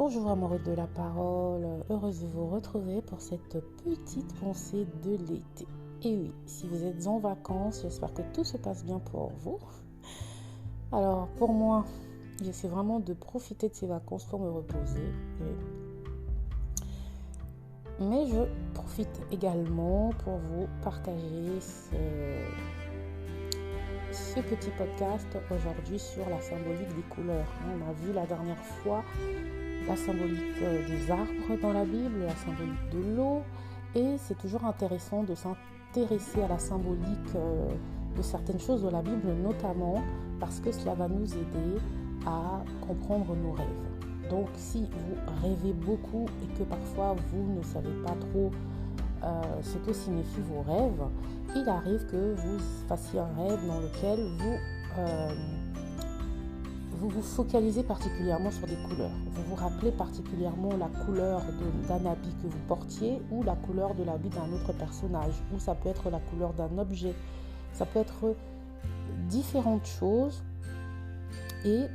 Bonjour amoureux de la parole, heureuse de vous retrouver pour cette petite pensée de l'été. Et oui, si vous êtes en vacances, j'espère que tout se passe bien pour vous. Alors pour moi, j'essaie vraiment de profiter de ces vacances pour me reposer. Mais je profite également pour vous partager ce petit podcast aujourd'hui sur la symbolique des couleurs. On a vu la dernière fois la symbolique des arbres dans la Bible, la symbolique de l'eau, et c'est toujours intéressant de s'intéresser à la symbolique de certaines choses de la Bible, notamment parce que cela va nous aider à comprendre nos rêves. Donc si vous rêvez beaucoup et que parfois vous ne savez pas trop ce que signifient vos rêves, il arrive que vous fassiez un rêve dans lequel vous vous focalisez particulièrement sur des couleurs. Vous vous rappelez particulièrement la couleur d'un habit que vous portiez ou la couleur de l'habit d'un autre personnage, ou ça peut être la couleur d'un objet. Ça peut être différentes choses. Et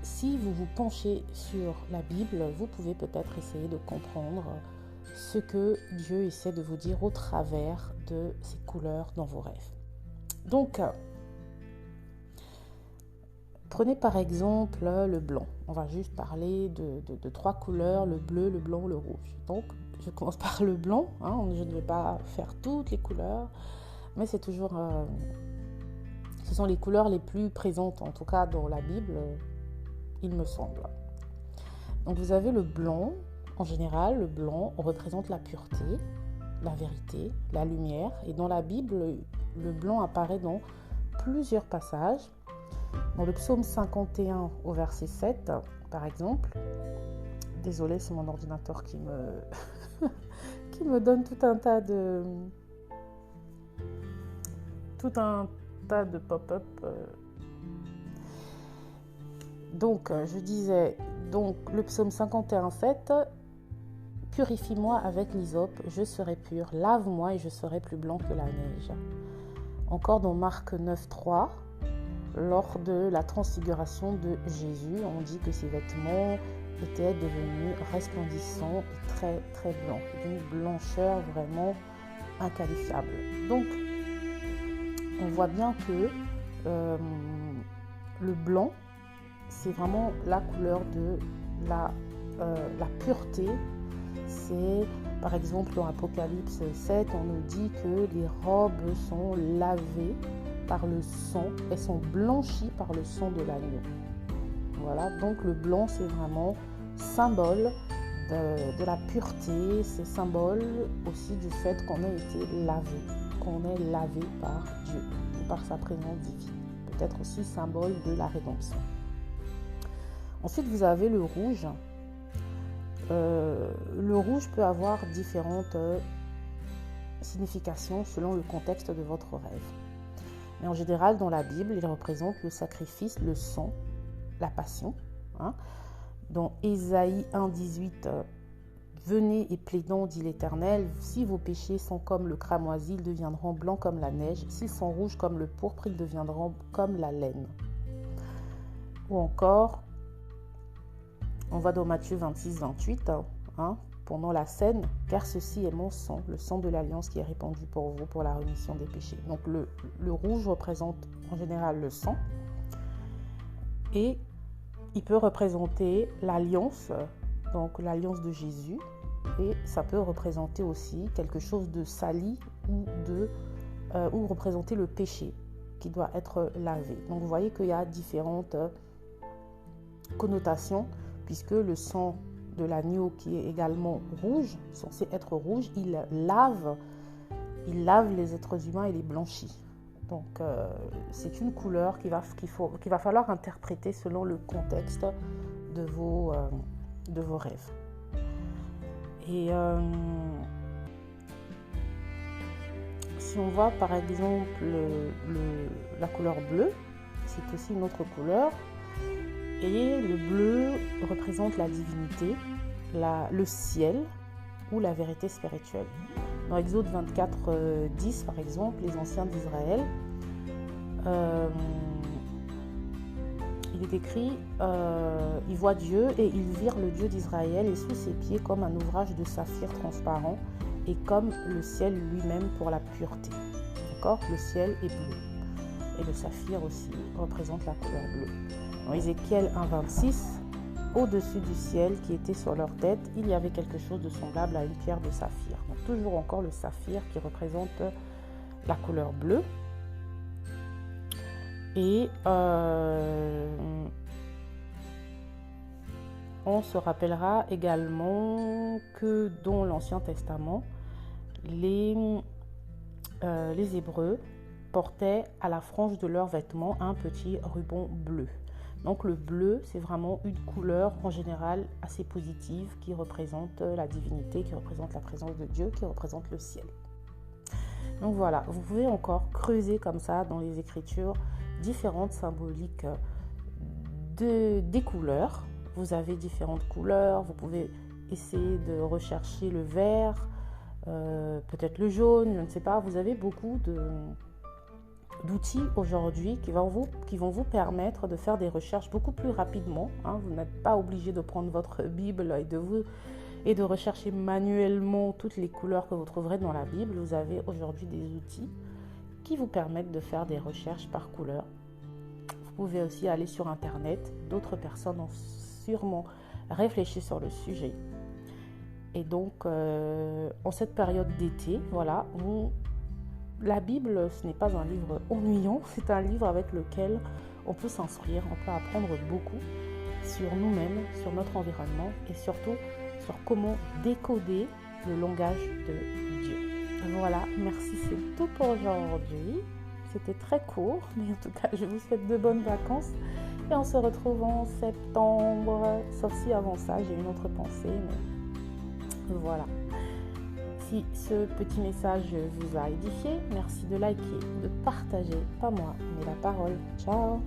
si vous vous penchez sur la Bible, vous pouvez peut-être essayer de comprendre ce que Dieu essaie de vous dire au travers de ces couleurs dans vos rêves. Donc, prenez par exemple le blanc. On va juste parler de trois couleurs, le bleu, le blanc, le rouge. Donc, je commence par le blanc. Je ne vais pas faire toutes les couleurs, mais c'est toujours... ce sont les couleurs les plus présentes, en tout cas dans la Bible, il me semble. Donc, vous avez le blanc. En général, le blanc représente la pureté, la vérité, la lumière. Et dans la Bible, le blanc apparaît dans plusieurs passages. Dans le psaume 51 au verset 7, par exemple, désolée, c'est mon ordinateur qui me donne tout un tas de pop-up. Donc, je disais, le psaume 51, 7, purifie-moi avec l'hysope, je serai pur, lave-moi et je serai plus blanc que la neige. Encore dans Marc 9, 3, lors de la transfiguration de Jésus, on dit que ses vêtements étaient devenus resplendissants et très très blancs, d'une blancheur vraiment inqualifiable. Donc, on voit bien que le blanc, c'est vraiment la couleur de la pureté. C'est, par exemple, dans Apocalypse 7, on nous dit que les robes sont lavées par le sang, elles sont blanchies par le sang de l'agneau. Voilà, donc le blanc, c'est vraiment symbole de la pureté, c'est symbole aussi du fait qu'on ait été lavé, qu'on est lavé par Dieu, par sa présence divine. Peut-être aussi symbole de la rédemption. Ensuite, vous avez le rouge. Le rouge peut avoir différentes significations selon le contexte de votre rêve. Mais en général, dans la Bible, il représente le sacrifice, le sang, la passion. Dans Ésaïe 1,18, venez et plaidons, dit l'Éternel, si vos péchés sont comme le cramoisi, ils deviendront blancs comme la neige. S'ils sont rouges comme le pourpre, ils deviendront comme la laine. Ou encore, on va dans Matthieu 26, 28, pendant la scène, car ceci est mon sang, le sang de l'alliance qui est répandu pour vous pour la rémission des péchés. Donc le rouge représente en général le sang et il peut représenter l'alliance, donc l'alliance de Jésus, et ça peut représenter aussi quelque chose de sali ou représenter le péché qui doit être lavé. Donc vous voyez qu'il y a différentes connotations puisque le sang de l'agneau qui est également rouge, censé être rouge, il lave les êtres humains et les blanchit. Donc c'est une couleur qu'il va falloir interpréter selon le contexte de vos rêves. Et si on voit par exemple la couleur bleue, c'est aussi une autre couleur. Et le bleu représente la divinité, le ciel ou la vérité spirituelle. Dans Exode 24, 10, par exemple, les anciens d'Israël, il il est écrit, ils voient Dieu et ils virent le Dieu d'Israël et sous ses pieds comme un ouvrage de saphir transparent et comme le ciel lui-même pour la pureté. D'accord ? Le ciel est bleu. Et le saphir aussi représente la couleur bleue. Dans Ézéchiel 1,26, au-dessus du ciel qui était sur leur tête, il y avait quelque chose de semblable à une pierre de saphir. Donc toujours encore le saphir qui représente la couleur bleue. Et on se rappellera également que dans l'Ancien Testament, les Hébreux portaient à la frange de leurs vêtements un petit ruban bleu. Donc le bleu, c'est vraiment une couleur en général assez positive qui représente la divinité, qui représente la présence de Dieu, qui représente le ciel. Donc voilà, vous pouvez encore creuser comme ça dans les Écritures différentes symboliques des couleurs. Vous avez différentes couleurs, vous pouvez essayer de rechercher le vert, peut-être le jaune, je ne sais pas. Vous avez beaucoup d'outils aujourd'hui qui vont vous permettre de faire des recherches beaucoup plus rapidement. Vous n'êtes pas obligé de prendre votre Bible et de rechercher manuellement toutes les couleurs que vous trouverez dans la Bible. Vous avez aujourd'hui des outils qui vous permettent de faire des recherches par couleur. Vous pouvez aussi aller sur Internet. D'autres personnes ont sûrement réfléchi sur le sujet. Et donc, en cette période d'été, voilà, la Bible, ce n'est pas un livre ennuyant, c'est un livre avec lequel on peut s'instruire, on peut apprendre beaucoup sur nous-mêmes, sur notre environnement et surtout sur comment décoder le langage de Dieu. Voilà, merci, c'est tout pour aujourd'hui. C'était très court, mais en tout cas, je vous souhaite de bonnes vacances et on se retrouve en septembre, sauf si avant ça, j'ai une autre pensée, mais voilà. Si ce petit message vous a édifié, merci de liker, de partager, pas moi, mais la parole. Ciao!